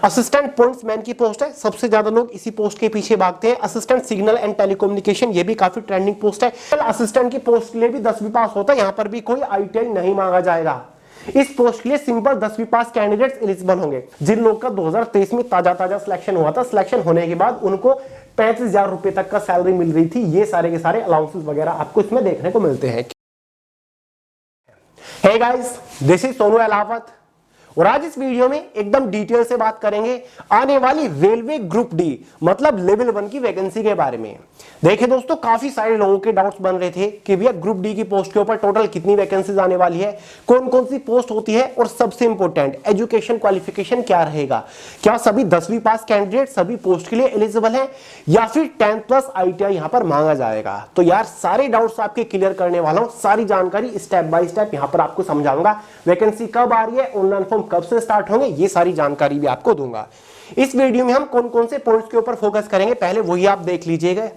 Assistant pointsman की post है, सबसे ज्यादा लोग इसी पोस्ट के पीछे भागते हैं। असिस्टेंट सिग्नल एंड टेलीकम्युनिकेशन, ये भी काफी ट्रेंडिंग पोस्ट है। असिस्टेंट की पोस्ट के लिए भी 10वीं पास होता है, यहां पर भी कोई ITI नहीं मांगा जाएगा। इस पोस्ट के लिए सिंपल 10वीं पास कैंडिडेट्स एलिजिबल होंगे। जिन लोग का 2023 में ताजा सिलेक्शन हुआ था, सिलेक्शन होने के बाद उनको 35,000 रुपए तक का सैलरी मिल रही थी, ये सारे के सारे अलाउंसेस वगैरह आपको इसमें देखने को मिलते हैं। Hey guys, this is Sonu Alawat और आज इस वीडियो में एकदम डिटेल से बात करेंगे आने वाली रेलवे ग्रुप डी मतलब लेवल 1 की वैकेंसी के बारे में। देखिए दोस्तों, काफी सारे लोगों के डाउट्स बन रहे थे कि भैया ग्रुप डी की पोस्ट के ऊपर टोटल कितनी वैकेंसीज आने वाली है, कौन कौन सी पोस्ट होती है और सबसे इंपॉर्टेंट एजुकेशन क्वालिफिकेशन क्या रहेगा, क्या सभी 10वीं पास कैंडिडेट सभी पोस्ट के लिए एलिजिबल है या फिर 10th+ ITI यहां पर मांगा जाएगा। तो यार सारे डाउट्स आपके क्लियर करने वाला हूं, सारी जानकारी स्टेप बाय स्टेप यहां पर आपको समझाऊंगा। वैकेंसी कब आ रही है, ऑनलाइन फॉर्म कब से स्टार्ट होंगे, ये सारी जानकारी भी आपको दूंगा। इस वीडियो में हम कौन कौन से पॉइंट्स के ऊपर फोकस करेंगे पहले वही आप देख लीजिएगा।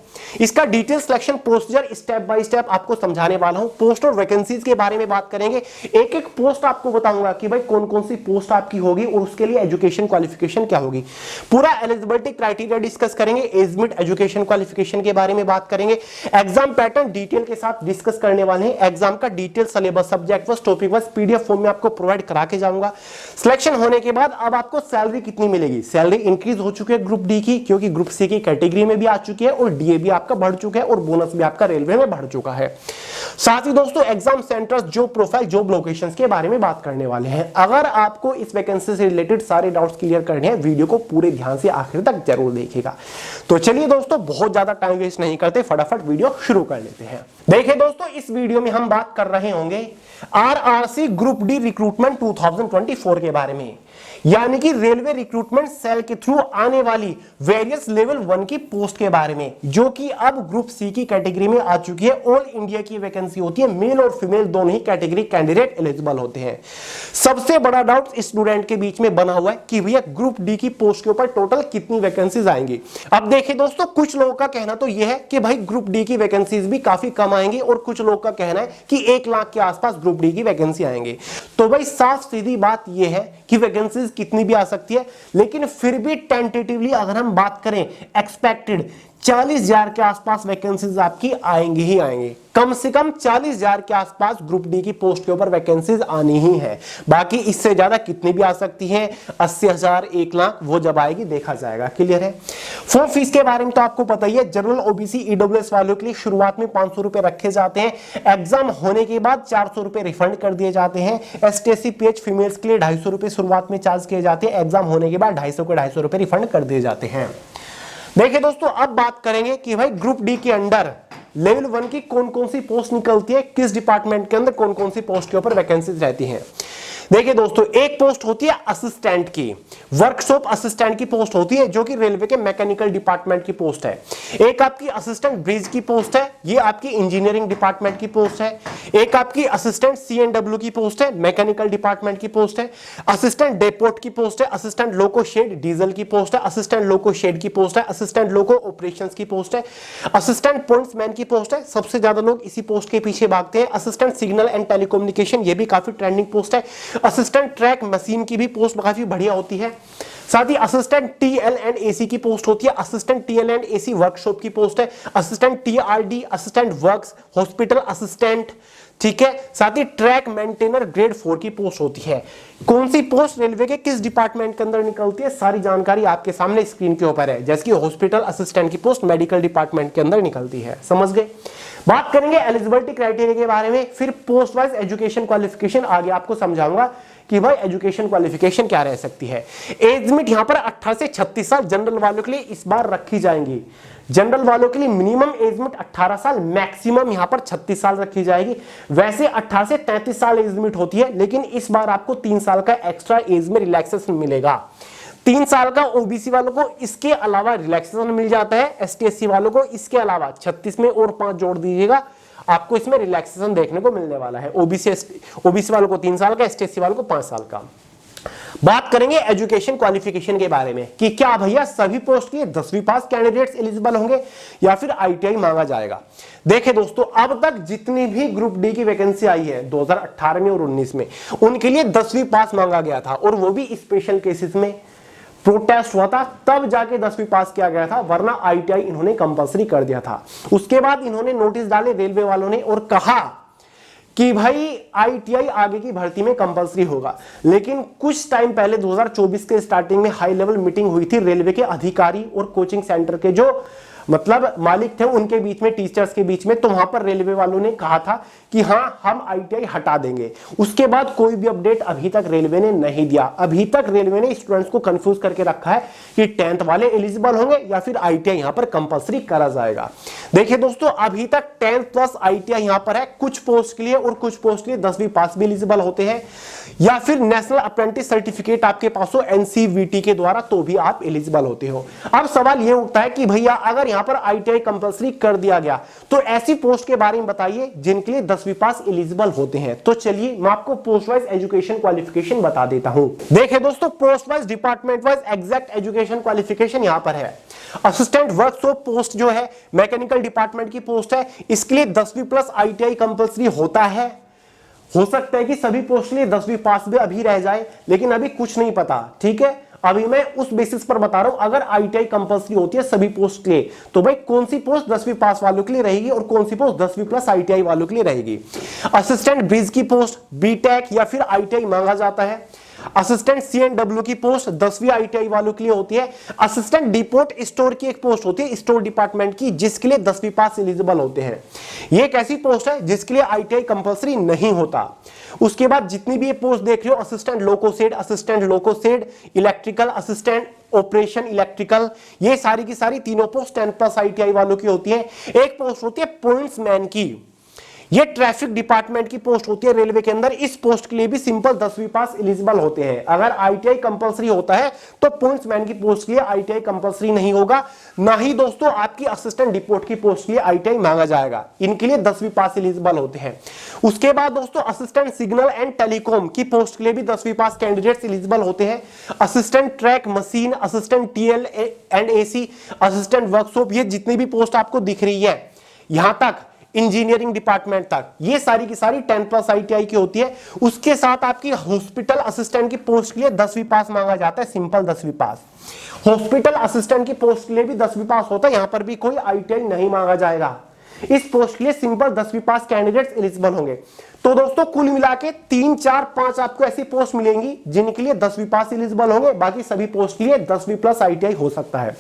इसका detail selection procedure step by step आपको समझाने वाला हूं। पोस्ट और वैकेंसीज के बारे में बात करेंगे, एक एक पोस्ट आपको बताऊंगा कि भाई कौन कौन सी पोस्ट आपकी होगी और उसके लिए एजुकेशन क्वालिफिकेशन क्या होगी। पूरा एलिजिबिलिटी क्राइटेरिया डिस्कस करेंगे, एज लिमिट, एजुकेशन क्वालिफिकेशन के बारे में बात करेंगे। एग्जाम पैटर्न डिटेल के साथ डिस्कस करने वाले हैं। एग्जाम का detail syllabus, subject wise, topic wise PDF form में आपको प्रोवाइड करा के जाऊंगा। सिलेक्शन होने के बाद अब आपको सैलरी कितनी मिलेगी, सैलरी इंक्रीज हो चुकी है ग्रुप डी की, क्योंकि ग्रुप सी की कैटेगरी में भी आ चुकी है और DA भी आपका बढ़ चुका है और बोनस भी आपका रेलवे में बढ़ चुका है। साथ ही दोस्तों exam centres, job profile, job locations के बारे में बात करने वाले हैं। अगर आपको इस वैकेंसी से रिलेटेड सारे डाउट्स क्लियर करने हैं, वीडियो को पूरे ध्यान से आखिर तक जरूर देखिएगा। तो चलिए दोस्तों, बहुत ज्यादा टाइम वेस्ट नहीं करते, फटाफट वीडियो शुरू कर लेते हैं। देखिए दोस्तों, इस वीडियो में हम बात कर रहे होंगे RRC ग्रुप डी रिक्रूटमेंट 2024 के बारे में, यानी कि रेलवे रिक्रूटमेंट सेल के थ्रू आने वाली वेरियस लेवल 1 की पोस्ट के बारे में, जो कि अब ग्रुप सी की कैटेगरी में आ चुकी है। ऑल इंडिया की वैकेंसी होती है, मेल और फीमेल दोनों ही कैटेगरी कैंडिडेट एलिजिबल होते हैं। सबसे बड़ा डाउट स्टूडेंट के बीच में बना हुआ है कि भैया ग्रुप डी की पोस्ट के ऊपर टोटल कितनी वैकेंसीज आएंगी। अब देखिए दोस्तों, कुछ लोगों का कहना तो यह है कि भाई ग्रुप डी की वैकेंसीज भी काफी कम आएंगी और कुछ लोगों का कहना है कि 1 लाख के आसपास ग्रुप डी की वैकेंसी आएंगे। तो भाई साफ सीधी बात यह है कि वैकेंसीज कितनी भी आ सकती है, लेकिन फिर भी टेंटेटिवली अगर हम बात करें एक्सपेक्टेड 40,000 के आसपास वैकेंसीज आपकी आएंगी ही आएंगी। कम से कम 40,000 के आसपास ग्रुप डी की पोस्ट के ऊपर वैकेंसीज आनी ही है। बाकी इससे ज्यादा कितनी भी आ सकती हैं, 80,000, 1 लाख, वो जब आएगी देखा जाएगा। क्लियर है। फॉर्म फीस के बारे में तो आपको पता ही है, जनरल, OBC, EWS वालों के लिए शुरुआत में 500 रुपए रखे जाते हैं। एग्जाम होने के बाद 400 रुपए रिफंड कर दिए जाते हैं। ST/SC PH फीमेल्स के लिए 250 रुपए शुरुआत में चार्ज किए जाते हैं। एग्जाम होने के बाद 250 के 250 रुपए रिफंड कर दिए जाते हैं। देखिए दोस्तों, अब बात करेंगे कि भाई ग्रुप डी के अंडर लेवल 1 की कौन कौन सी पोस्ट निकलती है, किस डिपार्टमेंट के अंदर कौन कौन सी पोस्ट के ऊपर वैकेंसीज रहती हैं। देखिए दोस्तों, एक पोस्ट होती है असिस्टेंट की, वर्कशॉप असिस्टेंट की पोस्ट होती है, जो कि रेलवे के मैकेनिकल डिपार्टमेंट की पोस्ट है। एक आपकी असिस्टेंट ब्रिज की पोस्ट है, ये आपकी इंजीनियरिंग डिपार्टमेंट की पोस्ट है। एक आपकी असिस्टेंट CNW की पोस्ट है, मैकेनिकल डिपार्टमेंट की पोस्ट है। असिस्टेंट डेपोट की पोस्ट है। असिस्टेंट लोको शेड डीजल की पोस्ट है। असिस्टेंट लोको शेड की पोस्ट है। असिस्टेंट लोको ऑपरेशंस की पोस्ट है। असिस्टेंट पॉइंट्समैन की पोस्ट है, सबसे ज्यादा लोग इसी पोस्ट के पीछे भागते हैं। असिस्टेंट सिग्नल एंड टेलीकम्युनिकेशन, ये भी काफी ट्रेंडिंग पोस्ट है। असिस्टेंट ट्रैक मशीन की भी पोस्ट काफी बढ़िया होती है। साथ ही असिस्टेंट TL&AC की पोस्ट होती है। असिस्टेंट TL&AC वर्कशॉप की पोस्ट है। Assistant TRD, assistant works, hospital assistant, ठीक है। साथ ही ट्रैक मेंटेनर ग्रेड 4 की पोस्ट होती है। कौन सी पोस्ट रेलवे के किस डिपार्टमेंट के अंदर निकलती है, सारी जानकारी आपके सामने स्क्रीन के ऊपर है। जैसे कि हॉस्पिटल असिस्टेंट की पोस्ट मेडिकल डिपार्टमेंट के अंदर निकलती है। समझ गए। बात करेंगे एलिजिबिलिटी क्राइटेरिया के बारे में, फिर पोस्ट वाइज एजुकेशन क्वालिफिकेशन आगे आपको समझाऊंगा कि भाई एजुकेशन क्वालिफिकेशन क्या रह सकती है। एज लिमिट यहां पर 18 से 36 साल जनरल वालों के लिए इस बार रखी जाएंगी। जनरल वालों के लिए मिनिमम एज लिमिट 18 साल, मैक्सिमम यहां पर 36 साल रखी जाएगी। वैसे 18 से 33 साल एज लिमिट होती है, लेकिन इस बार आपको 3 साल का एक्स्ट्रा एज में रिलैक्सेशन मिलेगा। 3 साल का OBC वालों को इसके अलावा रिलैक्सेशन मिल जाता है। ST/SC वालों को इसके अलावा 36 में और 5 जोड़ दीजिएगा, आपको इसमें रिलैक्सेशन देखने को मिलने वाला है। OBC वालों को 3 साल का, ST/SC वालों को 5 साल का। बात करेंगे एजुकेशन क्वालिफिकेशन के बारे में कि क्या भैया सभी पोस्ट के 10वीं पास कैंडिडेट्स एलिजिबल होंगे या फिर ITI मांगा जाएगा। देखिए दोस्तों, अब तक जितनी भी ग्रुप डी की वैकेंसी आई है 2018 में और 19 में, उनके लिए 10वीं पास मांगा गया था, और वो भी स्पेशल केसेस में। प्रोटेस्ट हुआ था, तब जाके 10वीं पास किया गया था, वरना ITI इन्होंने कंपलसरी कर दिया था। उसके बाद इन्होंने नोटिस डाले रेलवे वालों ने और कहा कि भाई ITI आगे की भर्ती में कंपलसरी होगा। लेकिन कुछ टाइम पहले 2024 के स्टार्टिंग में हाई लेवल मीटिंग हुई थी रेलवे के अधिकारी और कोचिंग सेंटर के जो मतलब मालिक थे उनके बीच में, टीचर्स के बीच में। तो वहां पर रेलवे वालों ने कहा था कि हाँ हम ITI हटा देंगे। उसके बाद कोई भी अपडेट अभी तक रेलवे ने नहीं दिया। अभी तक रेलवे ने स्टूडेंट्स को कंफ्यूज करके रखा है कि 10th वाले एलिजिबल होंगे या फिर ITI यहां पर कंपलसरी करा जाएगा। देखिए दोस्तों, अभी तक 10th प्लस ITI यहां पर है कुछ पोस्ट के लिए, और कुछ पोस्ट के लिए 10वीं पास भी एलिजिबल होते हैं, या फिर नेशनल अप्रेंटिस सर्टिफिकेट आपके पास हो NCVT के द्वारा तो भी आप एलिजिबल होते हो। अब सवाल यह उठता है कि भैया अगर यहां पर ITI कंपलसरी कर दिया गया तो ऐसी पोस्ट के बारे में बताइए जिनके लिए 10वीं पास एलिजिबल होते हैं। तो चलिए मैं आपको पोस्ट वाइज एजुकेशन क्वालिफिकेशन बता देता हूं। देखिए दोस्तों, post wise, department wise exact education qualification यहां पर है। असिस्टेंट वर्कशॉप पोस्ट जो है मैकेनिकल डिपार्टमेंट की पोस्ट है, इसके लिए 10वीं प्लस ITI कंपलसरी होता है। हो सकता है कि सभी पोस्ट के लिए 10वीं पास भी अभी रह जाए, लेकिन अभी कुछ नहीं पता, ठीक है। अभी मैं उस बेसिस पर बता रहा हूं, अगर ITI कंपलसरी होती है सभी पोस्ट के लिए तो भाई कौन सी पोस्ट 10वीं पास वालों के लिए रहेगी और कौन सी पोस्ट 10वीं प्लस ITI वालों के लिए रहेगी। असिस्टेंट ब्रिज की पोस्ट BTech या फिर ITI मांगा जाता है। असिस्टेंट CNW की पोस्ट 10वीं ITI वालों के लिए होती है। असिस्टेंट डिपोट स्टोर की एक पोस्ट होती है स्टोर डिपार्टमेंट की, जिसके लिए 10वीं पास एलिजिबल होते हैं। ये एक ऐसी पोस्ट है जिसके लिए ITI कंपलसरी नहीं होता। उसके बाद जितनी भी ये पोस्ट देख रहे हो, असिस्टेंट लोकोसेड, इलेक्ट्रिकल असिस्टेंट, ऑपरेशन इलेक्ट्रिकल, ये सारी की सारी तीनों पोस्ट 10 प्लस ITI वालों की होती है। एक पोस्ट होती है पॉइंट्समैन की, ये ट्रैफिक डिपार्टमेंट की पोस्ट होती है रेलवे के अंदर। इस पोस्ट के लिए भी सिंपल 10वीं पास एलिजिबल होते हैं। अगर ITI कंपलसरी होता है तो पॉइंट्समैन की पोस्ट के लिए ITI कंपलसरी नहीं होगा। ना ही दोस्तों आपकी असिस्टेंट डिपोट की पोस्ट के लिए ITI मांगा जाएगा, इनके लिए 10वीं पास एलिजिबल होते हैं। उसके बाद दोस्तों असिस्टेंट सिग्नल एंड टेलीकॉम की पोस्ट के लिए भी 10वीं पास कैंडिडेट्स एलिजिबल होते हैं। Assistant track machine, assistant TL and AC, assistant workshop, ये जितनी भी पोस्ट आपको दिख रही है यहां तक इंजीनियरिंग डिपार्टमेंट तक, ये सारी की सारी 10 प्लस ITI की होती है। उसके साथ आपकी हॉस्पिटल असिस्टेंट की पोस्ट के लिए 10वीं पास मांगा जाता है, सिंपल 10वीं पास। हॉस्पिटल असिस्टेंट की पोस्ट के लिए भी 10वीं पास होता है, यहां पर भी कोई ITI नहीं मांगा जाएगा। इस पोस्ट के लिए सिंपल 10वीं पास कैंडिडेट्स एलिजिबल होंगे। तो दोस्तों कुल मिला के 3, 4, 5 आपको ऐसी पोस्ट मिलेंगी जिनके लिए 10वीं पास एलिजिबल होंगे। बाकी सभी पोस्ट के लिए 10वीं प्लस ITI हो सकता है।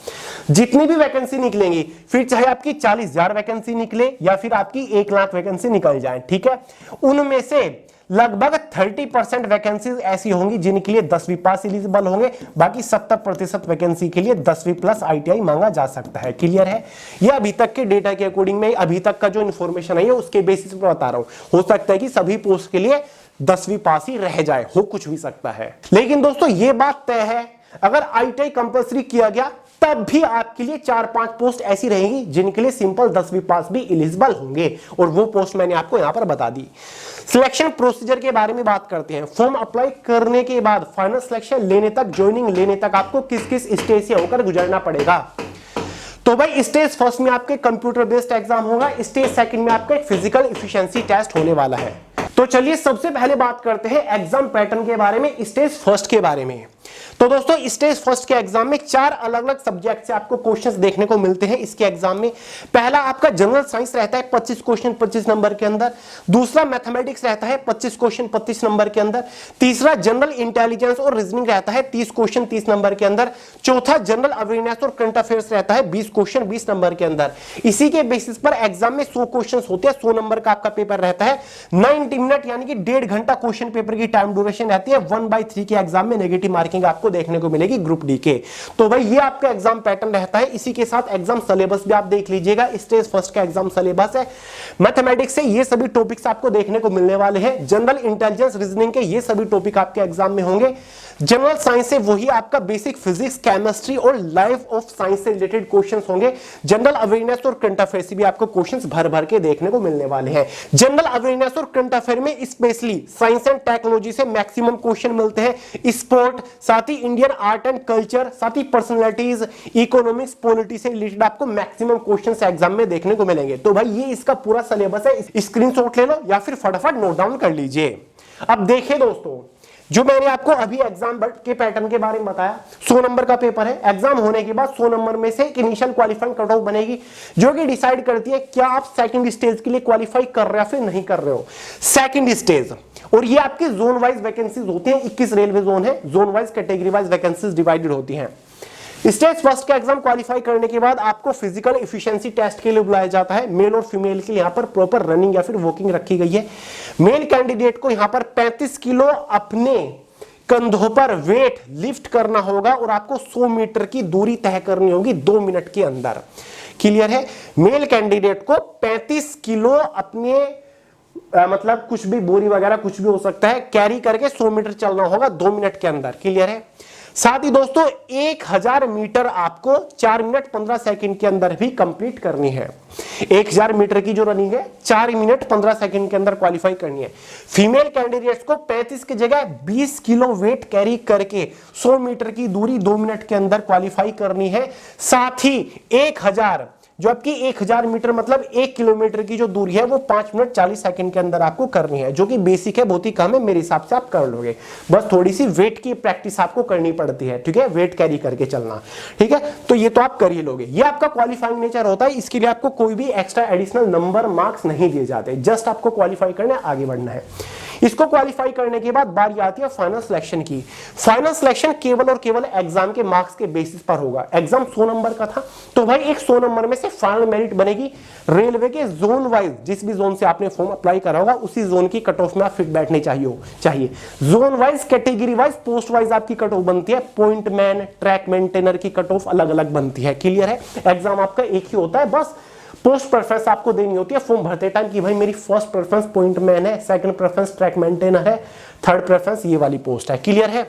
जितनी भी वैकेंसी निकलेंगी, फिर चाहे आपकी 40,000 वैकेंसी निकले या फिर आपकी 1 लाख वैकेंसी निकल जाए, ठीक है, उनमें से लगभग 30% वैकेंसीज ऐसी होंगी जिनके लिए 10वीं पास एलिजिबल होंगे। बाकी 70% वैकेंसी के लिए 10वीं प्लस ITI मांगा जा सकता है। क्लियर है? ये अभी तक के डेटा के अकॉर्डिंग में, अभी तक का जो इन्फॉर्मेशन है उसके बेसिस पर बता रहा हूं। हो सकता है कि सभी पोस्ट के लिए 10वीं पास ही रह जाए, हो कुछ भी सकता है। लेकिन दोस्तों ये बात तय है, अगर ITI कंपलसरी किया गया तब भी आपके लिए 4-5 पोस्ट ऐसी रहेंगी जिनके लिए सिंपल 10वीं पास भी एलिजिबल होंगे, और वो पोस्ट मैंने आपको यहां पर बता दी। सिलेक्शन प्रोसीजर के बारे में बात करते हैं। फॉर्म अप्लाई करने के बाद फाइनल सिलेक्शन लेने तक, ज्वाइनिंग लेने तक आपको किस किस स्टेज से होकर गुजरना पड़ेगा। तो भाई स्टेज फर्स्ट में आपके कंप्यूटर बेस्ड एग्जाम होगा, स्टेज सेकंड में आपका एक फिजिकल एफिशिएंसी टेस्ट होने वाला है। तो चलिए सबसे पहले बात करते हैं एग्जाम पैटर्न के बारे में, स्टेज फर्स्ट के बारे में। तो दोस्तों स्टेज फर्स्ट के एग्जाम में 4 अलग अलग सब्जेक्ट से आपको क्वेश्चंस देखने को मिलते हैं इसके एग्जाम में। पहला आपका जनरल साइंस रहता है 25 क्वेश्चन 25 नंबर के अंदर। दूसरा मैथमेटिक्स रहता है 25 क्वेश्चन 25 नंबर के अंदर। तीसरा जनरल इंटेलिजेंस और रीजनिंग रहता है 30 क्वेश्चन 30 नंबर के अंदर। चौथा जनरल अवेयरनेस और करंट अफेयर्स रहता है 20 क्वेश्चन 20 नंबर के अंदर। इसी के बेसिस पर एग्जाम में 100 क्वेश्चन होते हैं, 100 नंबर का आपका पेपर रहता है। 90 मिनट यानी कि 1.5 घंटा क्वेश्चन पेपर की टाइम ड्यूरेशन रहती है। 1/3 के एग्जाम में नेगेटिव मार्किंग आपको देखने को मिलेगी ग्रुप डी के। तो भाई ये आपका एग्जाम पैटर्न रहता है। इसी के साथ एग्जाम सिलेबस भी आप देख लीजिएगा, स्टेज फर्स्ट का एग्जाम सिलेबस है। मैथमेटिक्स से ये सभी टॉपिक्स आपको देखने को मिलने वाले हैं। जनरल इंटेलिजेंस रीजनिंग के ये सभी टॉपिक आपके एग्जाम में होंगे। जनरल साइंस से वही आपका बेसिक फिजिक्स केमिस्ट्री और लाइफ ऑफ साइंस से रिलेटेड क्वेश्चंस होंगे। जनरल अवेयरनेस और करंट अफेयर से भी आपको क्वेश्चंस भर भर के देखने को मिलने वाले हैं। जनरल अवेयरनेस और करंट अफेयर में स्पेशली साइंस एंड टेक्नोलॉजी से मैक्सिमम क्वेश्चन मिलते हैं। स्पोर्ट, साथ ही इंडियन आर्ट एंड कल्चर, साथ ही पर्सनैलिटीज, इकोनॉमिक्स, पॉलिटी से रिलेटेड आपको मैक्सिमम क्वेश्चंस एग्जाम में देखने को मिलेंगे। तो भाई ये इसका पूरा सिलेबस है, स्क्रीनशॉट ले लो या फिर फटाफट नोट डाउन कर लीजिए। अब देखिए दोस्तों, जो मैंने आपको अभी एग्जाम के पैटर्न के बारे में बताया, 100 नंबर का पेपर है। एग्जाम होने के बाद 100 नंबर में से एक इनिशियल क्वालिफाइंग कट ऑफ बनेगी, जो कि डिसाइड करती है क्या आप सेकंड स्टेज के लिए क्वालिफाई कर रहे हो फिर नहीं कर रहे हो। सेकंड स्टेज, और ये आपकी जोन वाइज वैकेंसीज होती हैं, 21 रेलवे जोन है, zone wise category wise vacancies divided होती हैं। स्टेज फर्स्ट का एग्जाम क्वालिफाई करने के बाद आपको फिजिकल एफिशिएंसी टेस्ट के लिए बुलाया जाता है। मेल और फीमेल के लिए यहाँ पर प्रॉपर रनिंग या फिर वॉकिंग रखी गई है। मेल कैंडिडेट को यहाँ पर 35 किलो अपने कंधों पर वेट लिफ्ट करना होगा और आपको 100 मीटर की दूरी तय करनी होगी 2 मिनट के अंदर। क्लियर है? मेल कैंडिडेट को 35 किलो अपने मतलब कुछ भी बोरी वगैरह कुछ भी हो सकता है कैरी करके 100 मीटर चलना होगा 2 मिनट के अंदर। क्लियर है? साथ ही दोस्तों 1000 मीटर आपको 4 मिनट 15 सेकंड के अंदर भी कंप्लीट करनी है। 1000 मीटर की जो रनिंग है 4 मिनट 15 सेकंड के अंदर क्वालिफाई करनी है। फीमेल कैंडिडेट्स को 35 की जगह 20 किलो वेट कैरी करके 100 मीटर की दूरी 2 मिनट के अंदर क्वालिफाई करनी है। साथ ही 1000 जो आपकी 1000 मीटर मतलब 1 किलोमीटर की जो दूरी है वो 5 मिनट 40 सेकंड के अंदर आपको करनी है, जो कि बेसिक है, बहुत ही कम है, मेरे हिसाब से आप कर लोगे। बस थोड़ी सी वेट की प्रैक्टिस आपको करनी पड़ती है, ठीक है, वेट कैरी करके चलना, ठीक है, तो ये तो आप कर ही लोगे। ये आपका क्वालिफाइंग नेचर होता है, इसके लिए आपको कोई भी एक्स्ट्रा एडिशनल नंबर मार्क्स नहीं दिए जाते, जस्ट आपको क्वालिफाई करना है, आगे बढ़ना है। इसको क्वालिफाई करने के बाद बारी आती है फाइनल सिलेक्शन की। फाइनल सिलेक्शन केवल और केवल एग्जाम के मार्क्स के बेसिस पर होगा। एग्जाम 100 नंबर का था, तो भाई एक 100 नंबर में से फाइनल मेरिट बनेगी। रेलवे के जोन वाइज, जिस भी जोन से आपने फॉर्म अप्लाई करा होगा उसी जोन की कट ऑफ में आप फिट बैठने चाहिए। Zone wise, category wise, post wise आपकी कट ऑफ बनती है। पॉइंट मैन, ट्रैक मेंटेनर की कट ऑफ अलग अलग बनती है। क्लियर है? एग्जाम आपका एक ही होता है, बस पोस्ट प्रेफरेंस आपको देनी होती है फॉर्म भरते टाइम कि भाई मेरी फर्स्ट प्रेफरेंस पॉइंट मैन है, सेकंड प्रेफरेंस ट्रैक मेंटेनर है, थर्ड प्रेफरेंस ये वाली पोस्ट है। क्लियर है?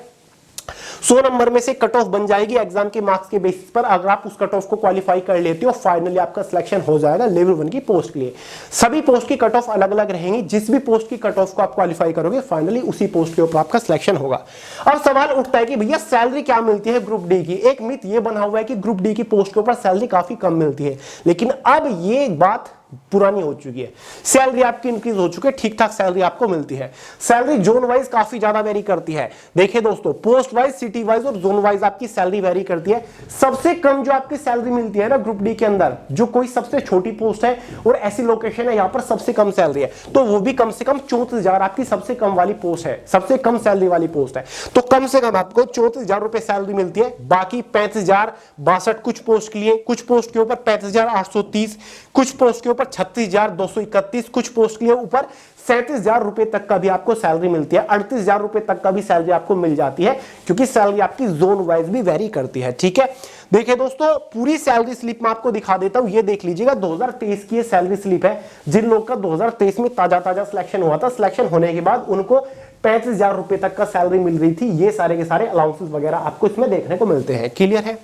100 नंबर में से कट ऑफ बन जाएगी एग्जाम के मार्क्स के बेसिस पर। अगर आप उस कट ऑफ को क्वालिफाई कर लेते हो, फाइनली आपका सिलेक्शन हो जाएगा लेवल 1 की पोस्ट के लिए। सभी पोस्ट की कट ऑफ अलग अलग रहेंगी, जिस भी पोस्ट की कट ऑफ को आप क्वालिफाई करोगे फाइनली उसी पोस्ट के ऊपर आपका सिलेक्शन होगा। अब सवाल उठता है कि भैया सैलरी क्या मिलती है ग्रुप डी की? एक मिथ ये बना हुआ है कि ग्रुप डी की पोस्ट के ऊपर सैलरी काफी कम मिलती है, लेकिन अब ये बात पुरानी हो चुकी है। सैलरी आपकी इंक्रीज हो चुकी है, ठीक ठाक सैलरी आपको मिलती है। सैलरी जोन वाइज काफी ज्यादा वेरी करती है। देखिए दोस्तों, पोस्ट वाइज, सिटी वाइज और जोन वाइज आपकी सैलरी वेरी करती है। सबसे कम जो आपकी सैलरी मिलती है ना ग्रुप डी के अंदर, जो कोई सबसे छोटी पोस्ट है और ऐसी लोकेशन है यहाँ पर सबसे कम सैलरी है, तो वो भी कम से कम 34,000 आपकी सबसे कम वाली पोस्ट है, सबसे कम सैलरी वाली पोस्ट है। तो कम से कम आपको 34,000 रुपए सैलरी मिलती है। बाकी 35,062 कुछ पोस्ट के लिए, कुछ पोस्ट के ऊपर 35,830, कुछ पोस्ट के ऊपर 36,231, कुछ पोस्ट के लिए ऊपर 37,000 रुपए तक का भी आपको सैलरी मिलती है। 38,000 रुपए तक का भी सैलरी आपको मिल जाती है, क्योंकि सैलरी आपकी जोन वाइज भी वेरी करती है। ठीक है, देखिए दोस्तों, पूरी सैलरी स्लिप मैं आपको दिखा देता हूं। ये देख लीजिएगा, 2023 की ये सैलरी स्लिप है। जिन लोग का 2023 में ताजा सिलेक्शन हुआ था, सिलेक्शन होने के बाद उनको 35,000 रुपए तक का सैलरी मिल रही थी। ये सारे के सारे अलाउंसेस वगैरह आपको इसमें देखने को मिलते हैं। क्लियर है?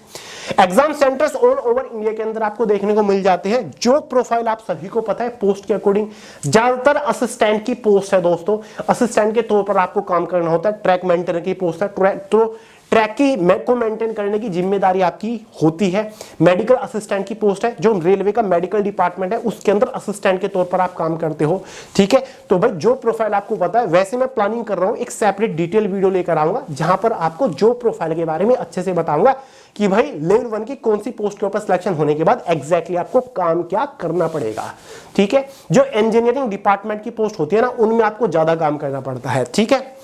Exam centres all over India के अंदर आपको देखने को मिल जाते हैं। जो प्रोफाइल आप सभी को पता है, पोस्ट के अकॉर्डिंग ज्यादातर असिस्टेंट की पोस्ट है दोस्तों। असिस्टेंट के तौर पर आपको काम करना होता है। ट्रैक मेंटेनर की पोस्ट है, तो ट्रैक की को मेंटेन करने की जिम्मेदारी आपकी होती है। मेडिकल असिस्टेंट की पोस्ट है, जो रेलवे का मेडिकल डिपार्टमेंट है उसके अंदर असिस्टेंट के तौर पर आप काम करते हो। ठीक है, तो भाई जो प्रोफाइल आपको पता है, वैसे मैं प्लानिंग कर रहा हूं एक सेपरेट डिटेल वीडियो लेकर आऊंगा, जहां पर आपको जो प्रोफाइल के बारे में अच्छे से बताऊंगा कि भाई लेवल 1 की कौन सी पोस्ट के ऊपर सिलेक्शन होने के बाद एग्जैक्टली आपको काम क्या करना पड़ेगा। ठीक है, जो इंजीनियरिंग डिपार्टमेंट की पोस्ट होती है ना, उनमें आपको ज्यादा काम करना पड़ता है। ठीक है,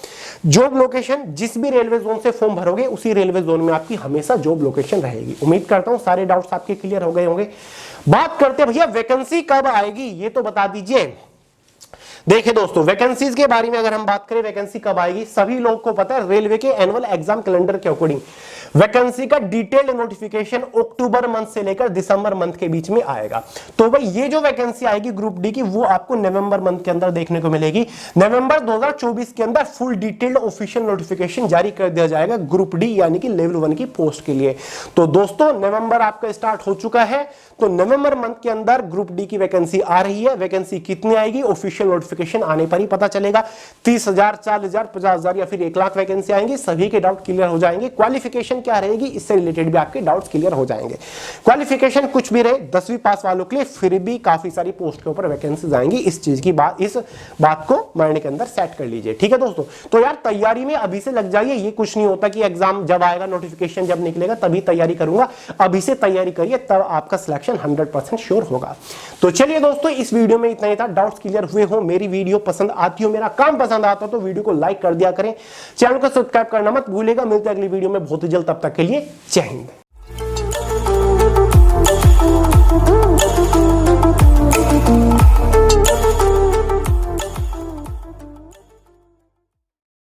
जॉब लोकेशन जिस भी रेलवे जोन से फॉर्म भरोगे उसी रेलवे जोन में आपकी हमेशा जॉब लोकेशन रहेगी। उम्मीद करता हूं सारे डाउट्स आपके क्लियर हो गए होंगे। बात करते हैं भैया वैकेंसी कब आएगी, ये तो बता दीजिए। देखिए दोस्तों, वैकेंसीज के बारे में अगर हम बात करें, वैकेंसी कब आएगी, सभी लोगों को पता है रेलवे के एनुअल एग्जाम कैलेंडर के अकॉर्डिंग वैकेंसी का डिटेल्ड नोटिफिकेशन अक्टूबर मंथ से लेकर दिसंबर मंथ के बीच में आएगा। तो भाई ये जो वैकेंसी आएगी ग्रुप डी की, वो आपको नवंबर मंथ के अंदर देखने को मिलेगी। नवंबर 2024 के अंदर फुल डिटेल्ड ऑफिशियल नोटिफिकेशन जारी कर दिया जाएगा ग्रुप डी यानी कि लेवल 1 की पोस्ट के लिए। तो दोस्तों, नवंबर आपका स्टार्ट हो चुका है, तो नवंबर मंथ के अंदर ग्रुप डी की वैकेंसी आ रही है। वैकेंसी कितनी आएगी, ऑफिशियल नोटिफिकेशन आने पर ही पता चलेगा। 30,000, 40,000, 50,000 या फिर 1,00,000 वैकेंसी आएंगी, सभी के डाउट क्लियर हो जाएंगे। क्वालिफिकेशन क्या रहेगी, इससे रिलेटेड भी आपके डाउट्स क्लियर हो जाएंगे। क्वालिफिकेशन कुछ भी रहे, 10वीं पास वालों के लिए फिर भी काफी सारी पोस्ट के ऊपर वैकेंसीज आएंगी। इस बात को माइंड के अंदर सेट कर लीजिए, ठीक है दोस्तों। तो यार तैयारी में अभी से लग जाइए, ये कुछ नहीं होता कि एग्जाम जब आएगा, नोटिफिकेशन जब निकलेगा तभी तैयारी करूंगा। अभी से तैयारी करिए, तब आपका सिलेक्शन 100% श्योर होगा। तो चलिए दोस्तों, इस वीडियो में इतना ही था। डाउट्स क्लियर हुए हो, मेरी वीडियो पसंद आती हो, मेरा काम पसंद आता हो तो वीडियो को लाइक कर दिया करें, चैनल को सब्सक्राइब करना मत भूलिएगा। मिलते हैं अगली वीडियो में बहुत ही जल्द, तब तक के लिए जय हिंद।